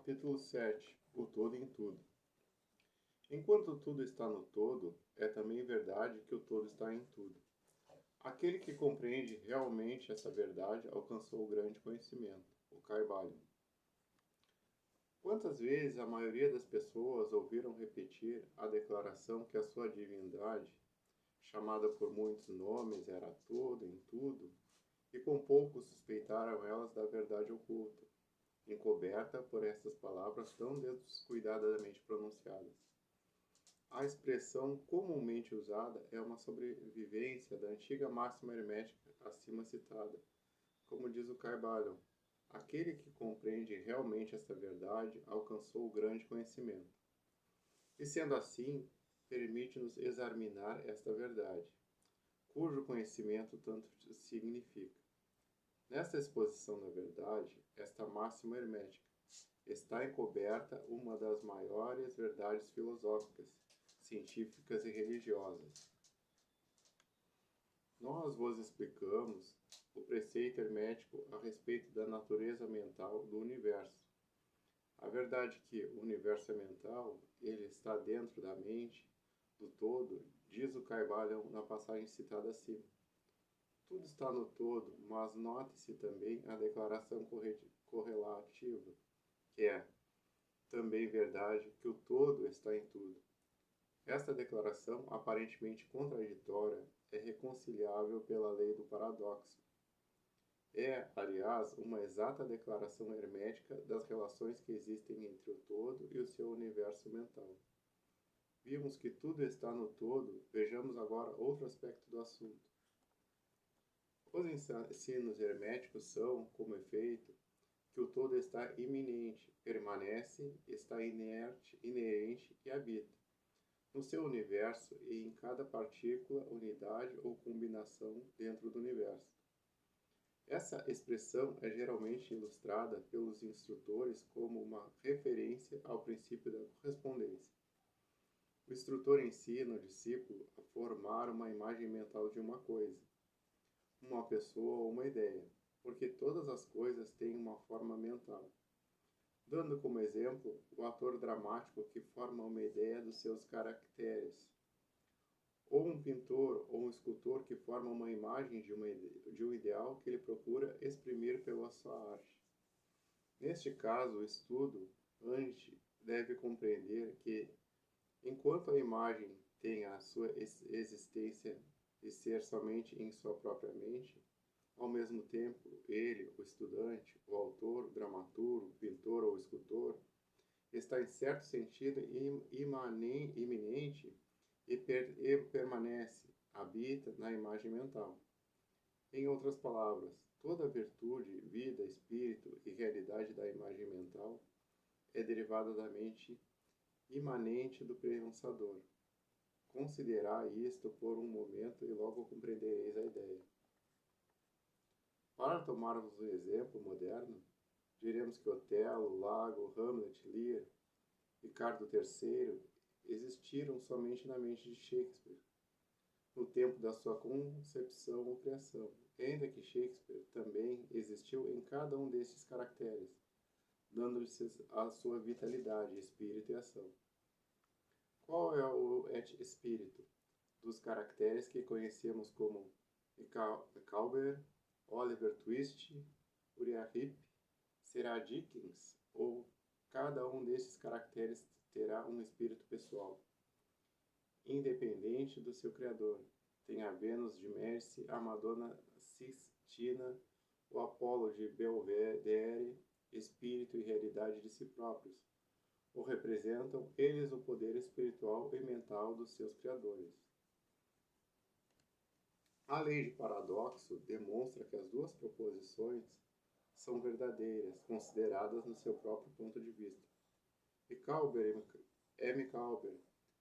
Capítulo 7. O todo em tudo. Enquanto tudo está no todo, é também verdade que o todo está em tudo. Aquele que compreende realmente essa verdade alcançou o grande conhecimento, o Kaivalya. Quantas vezes a maioria das pessoas ouviram repetir a declaração que a sua divindade, chamada por muitos nomes, era todo em tudo, e com poucos suspeitaram elas da verdade oculta, encoberta por estas palavras tão descuidadamente pronunciadas. A expressão comumente usada é uma sobrevivência da antiga máxima hermética acima citada. Como diz o Kaivalya, aquele que compreende realmente esta verdade alcançou o grande conhecimento. E sendo assim, permite-nos examinar esta verdade, cujo conhecimento tanto significa. Nesta exposição da verdade, esta máxima hermética, está encoberta uma das maiores verdades filosóficas, científicas e religiosas. Nós vos explicamos o preceito hermético a respeito da natureza mental do universo. A verdade que o universo é mental, ele está dentro da mente, do todo, diz o Kaivalya na passagem citada acima. Tudo está no todo, mas note-se também a declaração correlativa, que é também verdade que o todo está em tudo. Esta declaração, aparentemente contraditória, é reconciliável pela lei do paradoxo. É, aliás, uma exata declaração hermética das relações que existem entre o todo e o seu universo mental. Vimos que tudo está no todo, vejamos agora outro aspecto do assunto. Os ensinos herméticos são, como efeito, que o todo está iminente, permanece, está inerte, inerente e habita no seu universo e em cada partícula, unidade ou combinação dentro do universo. Essa expressão é geralmente ilustrada pelos instrutores como uma referência ao princípio da correspondência. O instrutor ensina o discípulo a formar uma imagem mental de uma coisa, uma pessoa ou uma ideia, porque todas as coisas têm uma forma mental. Dando como exemplo o ator dramático que forma uma ideia dos seus caracteres, ou um pintor ou um escultor que forma uma imagem de um ideal que ele procura exprimir pela sua arte. Neste caso, o estudante deve compreender que, enquanto a imagem tem a sua existência e ser somente em sua própria mente, ao mesmo tempo, ele, o estudante, o autor, o dramaturgo, o pintor ou o escultor, está em certo sentido iminente e permanece, habita na imagem mental. Em outras palavras, toda virtude, vida, espírito e realidade da imagem mental é derivada da mente imanente do pensador. Considerai isto por um momento e logo compreendereis a ideia. Para tomarmos um exemplo moderno, diremos que Otelo, Lago, Hamlet, Lear, Ricardo III existiram somente na mente de Shakespeare, no tempo da sua concepção ou criação, ainda que Shakespeare também existiu em cada um destes caracteres, dando-lhes a sua vitalidade, espírito e ação. Qual é o espírito dos caracteres que conhecemos como Micawber, Oliver Twist, Uriah Heep? Será Dickens? Ou cada um destes caracteres terá um espírito pessoal, independente do seu criador? Tem a Vênus de Mercy, a Madonna Sistina, o Apolo de Belvedere, espírito e realidade de si próprios, ou representam eles o poder espiritual e mental dos seus criadores? A lei de paradoxo demonstra que as duas proposições são verdadeiras, consideradas no seu próprio ponto de vista. Micawber é Micawber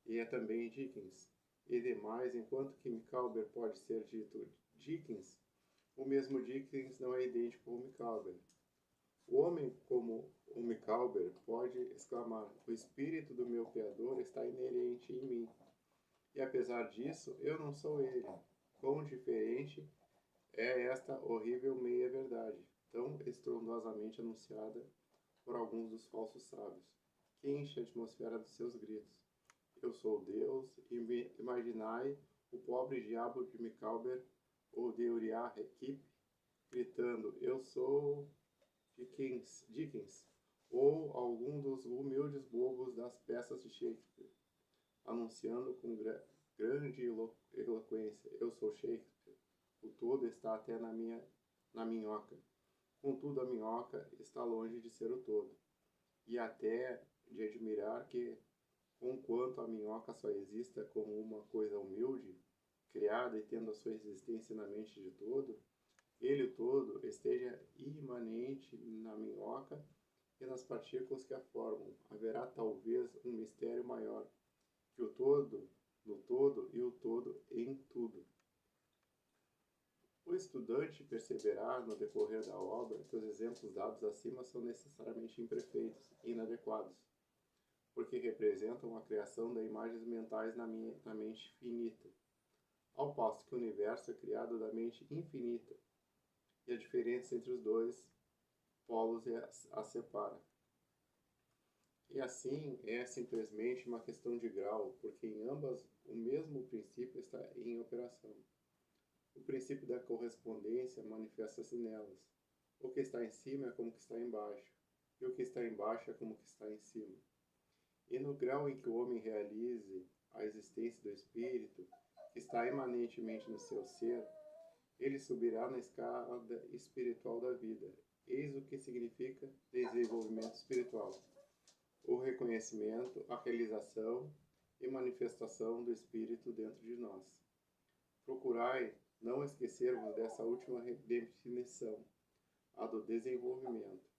e é também Dickens, e demais, enquanto que Micawber pode ser dito Dickens, o mesmo Dickens não é idêntico com Micawber. O homem, como o Micawber, pode exclamar: o espírito do meu Criador está inerente em mim, e apesar disso, eu não sou ele. Quão diferente é esta horrível meia-verdade, tão estrondosamente anunciada por alguns dos falsos sábios, que enche a atmosfera dos seus gritos. Eu sou Deus, e imaginai o pobre diabo de Micawber ou de Uriah Heep gritando, eu sou Dickens, ou algum dos humildes bobos das peças de Shakespeare, anunciando com grande eloquência, eu sou Shakespeare, o todo está até na minhoca. Contudo, a minhoca está longe de ser o todo, e até de admirar que, conquanto a minhoca só exista como uma coisa humilde, criada e tendo a sua existência na mente de todo, ele, o todo, esteja imanente na minhoca e nas partículas que a formam. Haverá talvez um mistério maior, que o todo no todo e o todo em tudo. O estudante perceberá no decorrer da obra que os exemplos dados acima são necessariamente imperfeitos e inadequados, porque representam a criação de imagens mentais na mente finita, ao passo que o universo é criado da mente infinita, e a diferença entre os dois polos a separa. E assim é simplesmente uma questão de grau, porque em ambas o mesmo princípio está em operação. O princípio da correspondência manifesta-se nelas. O que está em cima é como o que está embaixo, e o que está embaixo é como o que está em cima. E no grau em que o homem realize a existência do espírito, que está imanentemente no seu ser, ele subirá na escala espiritual da vida. Eis o que significa desenvolvimento espiritual: o reconhecimento, a realização e manifestação do espírito dentro de nós. Procurai não esquecer-vos dessa última definição, a do desenvolvimento.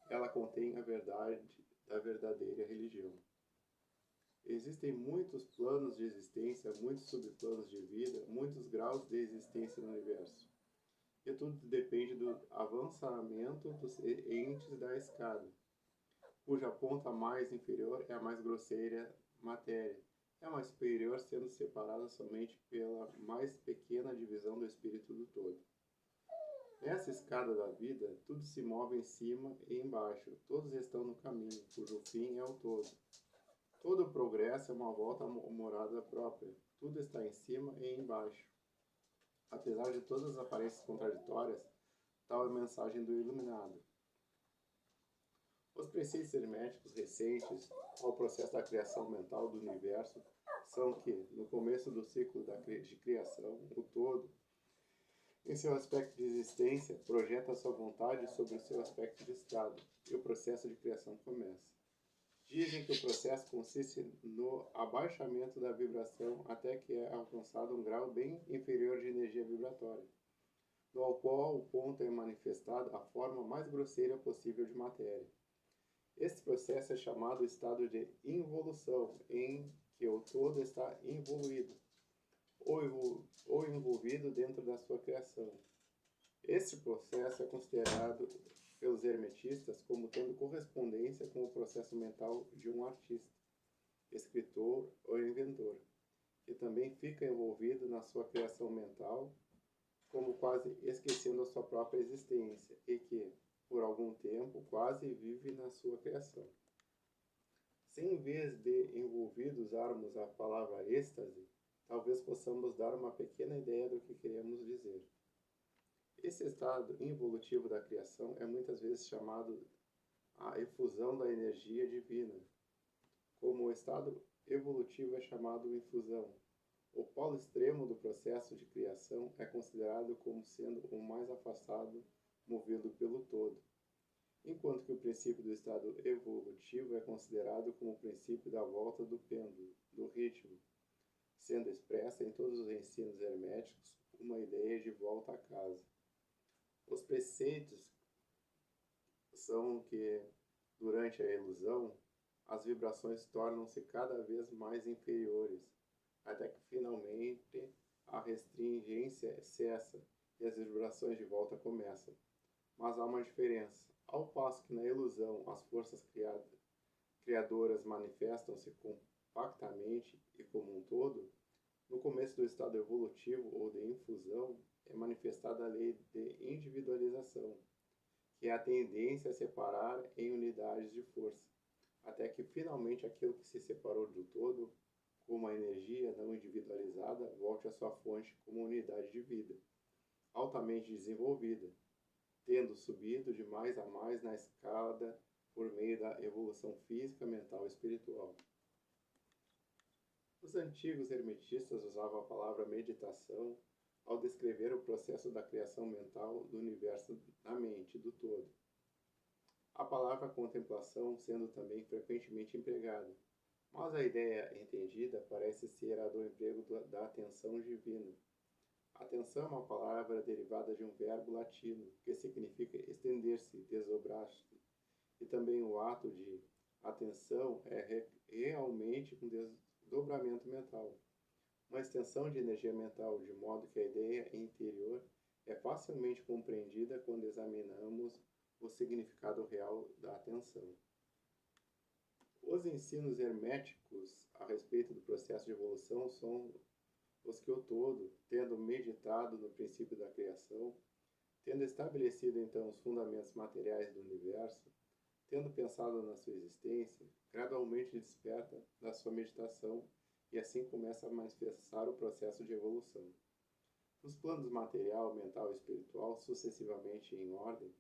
Ela contém a verdade da verdadeira religião. Existem muitos planos de existência, muitos subplanos de vida, muitos graus de existência no universo. E tudo depende do avançamento dos entes da escada, cuja ponta mais inferior é a mais grosseira matéria, é a mais superior sendo separada somente pela mais pequena divisão do espírito do todo. Nessa escada da vida, tudo se move em cima e embaixo, todos estão no caminho, cujo fim é o todo. Todo progresso é uma volta à morada própria, tudo está em cima e embaixo. Apesar de todas as aparências contraditórias, tal é a mensagem do iluminado. Os preceitos herméticos recentes ao processo da criação mental do universo são que, no começo do ciclo de criação, o todo, em seu aspecto de existência, projeta a sua vontade sobre o seu aspecto de estado, e o processo de criação começa. Dizem que o processo consiste no abaixamento da vibração até que é alcançado um grau bem inferior de energia vibratória, no qual o ponto é manifestada a forma mais grosseira possível de matéria. Este processo é chamado estado de involução, em que o todo está involuído, ou envolvido dentro da sua criação. Este processo é considerado pelos hermetistas como tendo correspondência com o processo mental de um artista, escritor ou inventor, que também fica envolvido na sua criação mental, como quase esquecendo a sua própria existência, e que, por algum tempo, quase vive na sua criação. Se em vez de envolvido usarmos a palavra êxtase, talvez possamos dar uma pequena ideia do que queremos dizer. Esse estado involutivo da criação é muitas vezes chamado a efusão da energia divina, como o estado evolutivo é chamado infusão. O polo extremo do processo de criação é considerado como sendo o mais afastado, movido pelo todo, enquanto que o princípio do estado evolutivo é considerado como o princípio da volta do pêndulo, do ritmo, sendo expressa em todos os ensinos herméticos uma ideia de volta a casa. Os preceitos são que, durante a ilusão, as vibrações tornam-se cada vez mais inferiores, até que finalmente a restringência cessa e as vibrações de volta começam. Mas há uma diferença. Ao passo que na ilusão as forças criadoras manifestam-se compactamente e como um todo, no começo do estado evolutivo ou de infusão é manifestada a lei de individualização, que é a tendência a separar em unidades de força, até que finalmente aquilo que se separou do todo, como a energia não individualizada, volte à sua fonte como unidade de vida, altamente desenvolvida, tendo subido de mais a mais na escada por meio da evolução física, mental e espiritual. Os antigos hermetistas usavam a palavra meditação ao descrever o processo da criação mental do universo na mente do todo. A palavra contemplação sendo também frequentemente empregada, mas a ideia entendida parece ser a do emprego da atenção divina. Atenção é uma palavra derivada de um verbo latino, que significa estender-se, desdobrar-se, e também o ato de atenção é realmente um desdobramento mental, uma extensão de energia mental, de modo que a ideia interior é facilmente compreendida quando examinamos o significado real da atenção. Os ensinos herméticos a respeito do processo de evolução são os que o todo, tendo meditado no princípio da criação, tendo estabelecido então os fundamentos materiais do universo, tendo pensado na sua existência, gradualmente desperta da sua meditação e assim começa a manifestar o processo de evolução. Nos planos material, mental e espiritual, sucessivamente em ordem,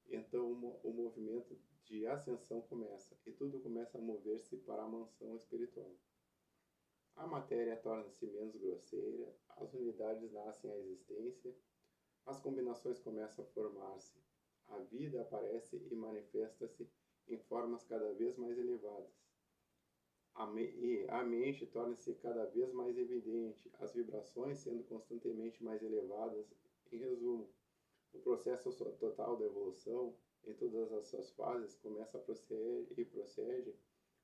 então o movimento de ascensão começa, e tudo começa a mover-se para a mansão espiritual. A matéria torna-se menos grosseira, as unidades nascem à existência, as combinações começam a formar-se, a vida aparece e manifesta-se em formas cada vez mais elevadas. E a mente torna-se cada vez mais evidente, as vibrações sendo constantemente mais elevadas. Em resumo, o processo total da evolução, em todas as suas fases, começa a procede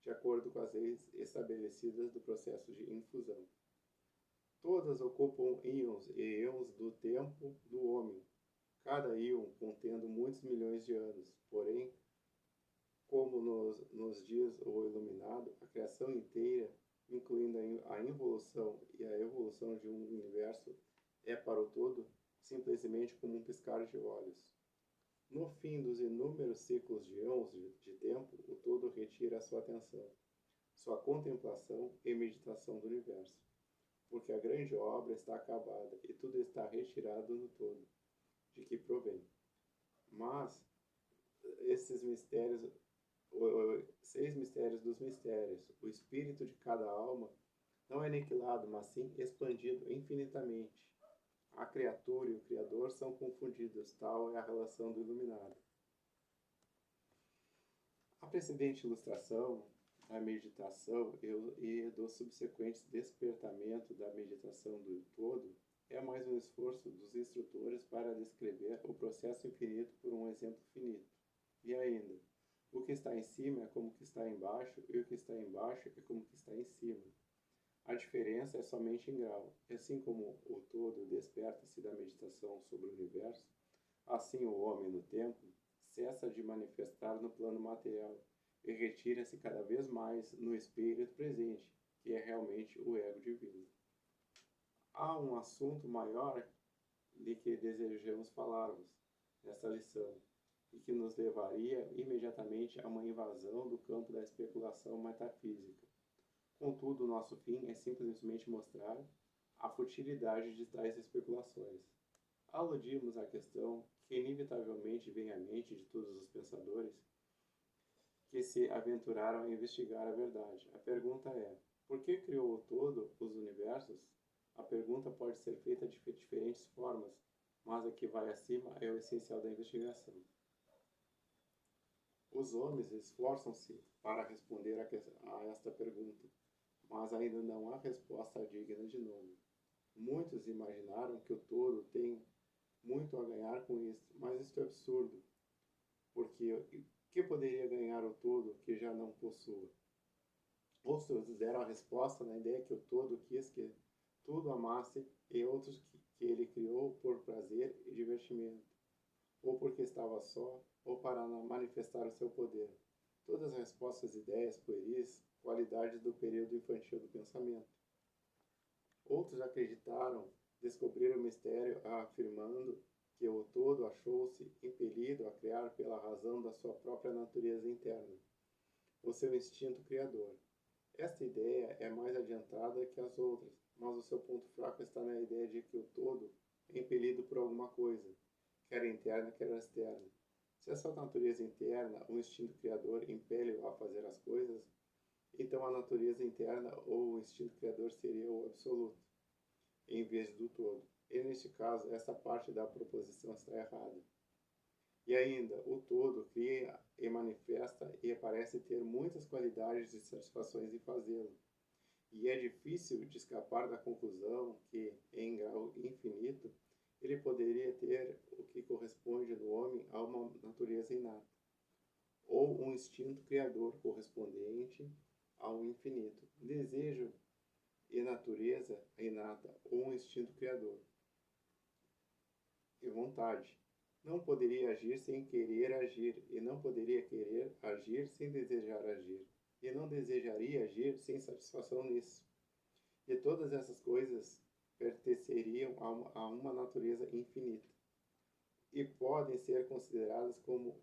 de acordo com as leis estabelecidas do processo de infusão. Todas ocupam íons e eons do tempo do homem, cada íon contendo muitos milhões de anos. Porém, como nos diz o Iluminado, a criação inteira, incluindo a involução e a evolução de um universo, é para o todo simplesmente como um piscar de olhos. No fim dos inúmeros ciclos de anos de tempo, o todo retira a sua atenção, sua contemplação e meditação do universo, porque a grande obra está acabada e tudo está retirado no todo, de que provém. Mas esses mistérios, os 6 mistérios dos mistérios, o espírito de cada alma não é aniquilado, mas sim expandido infinitamente. A criatura e o Criador são confundidos, tal é a relação do Iluminado. A precedente ilustração da meditação e do subsequente despertamento da meditação do todo é mais um esforço dos instrutores para descrever o processo infinito por um exemplo finito. E ainda, o que está em cima é como o que está embaixo, e o que está embaixo é como o que está em cima. A diferença é somente em grau. Assim como o todo desperta-se da meditação sobre o universo, assim o homem no tempo cessa de manifestar no plano material e retira-se cada vez mais no espírito presente, que é realmente o ego divino. Há um assunto maior de que desejamos falar-vos nesta lição, e que nos levaria imediatamente a uma invasão do campo da especulação metafísica. Contudo, o nosso fim é simplesmente mostrar a futilidade de tais especulações. Aludimos à questão que inevitavelmente vem à mente de todos os pensadores que se aventuraram a investigar a verdade. A pergunta é: por que criou o todo os universos? A pergunta pode ser feita de diferentes formas, mas a que vai acima é o essencial da investigação. Os homens esforçam-se para responder a esta pergunta, mas ainda não há resposta digna de nome. Muitos imaginaram que o todo tem muito a ganhar com isto, mas isto é absurdo, porque o que poderia ganhar o todo que já não possua? Outros deram a resposta na ideia que o todo quis que tudo amasse, e outros que ele criou por prazer e divertimento, ou porque estava só, ou para manifestar o seu poder. Todas as respostas, ideias, pueris, qualidades do período infantil do pensamento. Outros acreditaram descobrir o mistério afirmando que o todo achou-se impelido a criar pela razão da sua própria natureza interna, o seu instinto criador. Esta ideia é mais adiantada que as outras, mas o seu ponto fraco está na ideia de que o todo é impelido por alguma coisa, quer interna, quer externa. Se a sua natureza interna, o instinto criador, impele-o a fazer as coisas, então a natureza interna ou o instinto criador seria o absoluto, em vez do todo. E neste caso, essa parte da proposição está errada. E ainda, o todo cria e manifesta e parece ter muitas qualidades e satisfações em fazê-lo. E é difícil de escapar da conclusão que, em grau infinito, ele poderia ter o que corresponde no homem a uma natureza inata, ou um instinto criador correspondente ao infinito, desejo e natureza inata, ou um instinto criador, e vontade. Não poderia agir sem querer agir, e não poderia querer agir sem desejar agir, e não desejaria agir sem satisfação nisso. E todas essas coisas pertenceriam a uma natureza infinita, e podem ser consideradas como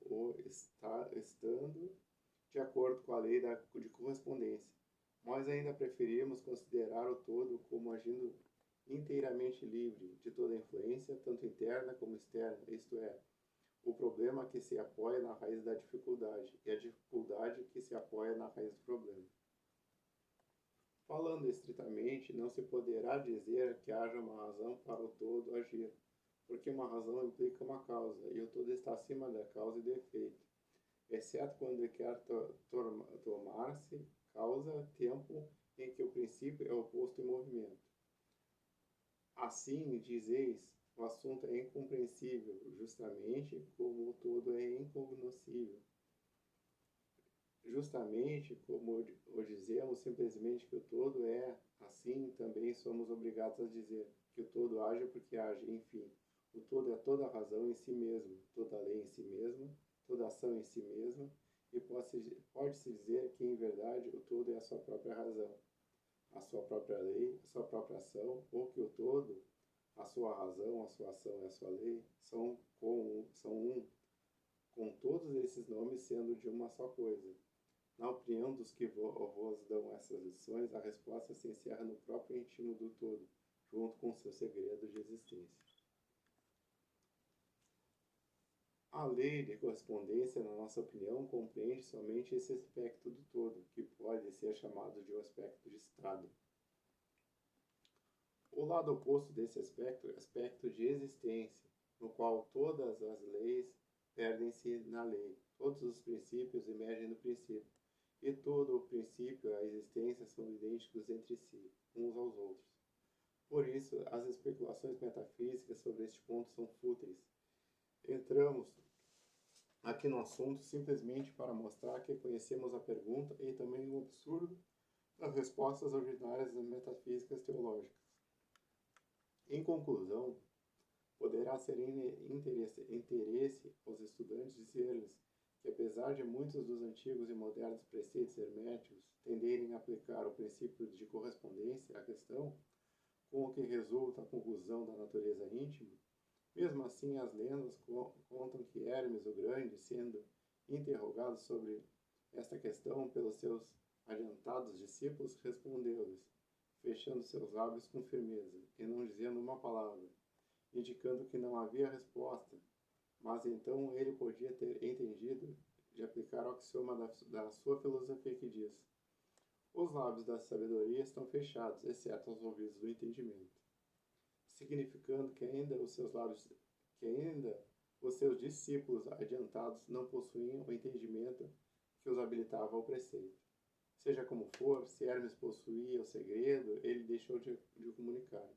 estando de acordo com a lei de correspondência. Nós ainda preferimos considerar o todo como agindo inteiramente livre de toda influência, tanto interna como externa, isto é, o problema que se apoia na raiz da dificuldade e a dificuldade que se apoia na raiz do problema. Falando estritamente, não se poderá dizer que haja uma razão para o todo agir, porque uma razão implica uma causa, e o todo está acima da causa e do efeito, exceto quando ele quer tomar-se causa tempo em que o princípio é o posto em movimento. Assim, dizeis, o assunto é incompreensível, justamente como o todo é incognoscível. Justamente como o dizemos simplesmente que o todo é, assim também somos obrigados a dizer que o todo age porque age, enfim. O todo é toda a razão em si mesmo, toda a lei em si mesma, toda ação em si mesma, e pode-se dizer que, em verdade, o todo é a sua própria razão, a sua própria lei, a sua própria ação, ou que o todo, a sua razão, a sua ação e a sua lei, são um, com todos esses nomes sendo de uma só coisa. Na opinião dos que vos dão essas lições, a resposta se encerra no próprio íntimo do todo, junto com seu segredo de existência. A lei de correspondência, na nossa opinião, compreende somente esse aspecto do todo, que pode ser chamado de um aspecto de estado. O lado oposto desse aspecto é o aspecto de existência, no qual todas as leis perdem-se na lei, todos os princípios emergem do princípio, e todo o princípio e a existência são idênticos entre si, uns aos outros. Por isso, as especulações metafísicas sobre este ponto são fúteis. Entramos aqui no assunto simplesmente para mostrar que conhecemos a pergunta e também o absurdo das respostas ordinárias das metafísicas teológicas. Em conclusão, poderá ser interesse aos estudantes dizer-lhes que, apesar de muitos dos antigos e modernos preceitos herméticos tenderem a aplicar o princípio de correspondência à questão, com o que resulta a conclusão da natureza íntima, mesmo assim as lendas contam que Hermes o Grande, sendo interrogado sobre esta questão pelos seus adiantados discípulos, respondeu-lhes, fechando seus lábios com firmeza, e não dizendo uma palavra, indicando que não havia resposta, mas então ele podia ter entendido de aplicar o axioma da sua filosofia que diz: os lábios da sabedoria estão fechados, exceto os ouvidos do entendimento, significando que ainda os seus discípulos adiantados não possuíam o entendimento que os habilitava ao preceito. Seja como for, se Hermes possuía o segredo, ele deixou de comunicar.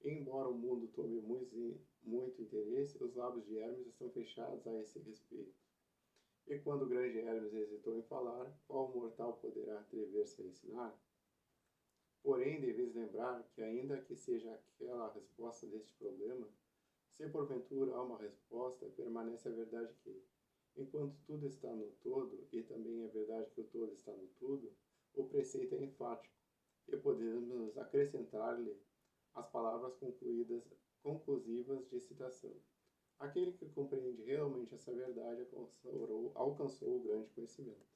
Embora o mundo tome muito interesse, os lábios de Hermes estão fechados a esse respeito. E quando o grande Hermes hesitou em falar, qual mortal poderá atrever-se a ensinar? Porém, deveis lembrar que, ainda que seja aquela a resposta deste problema, se porventura há uma resposta, permanece a verdade que, enquanto tudo está no todo, e também é verdade que o todo está no tudo, o preceito é enfático, e podemos acrescentar-lhe as palavras conclusivas de citação. Aquele que compreende realmente essa verdade alcançou o grande conhecimento.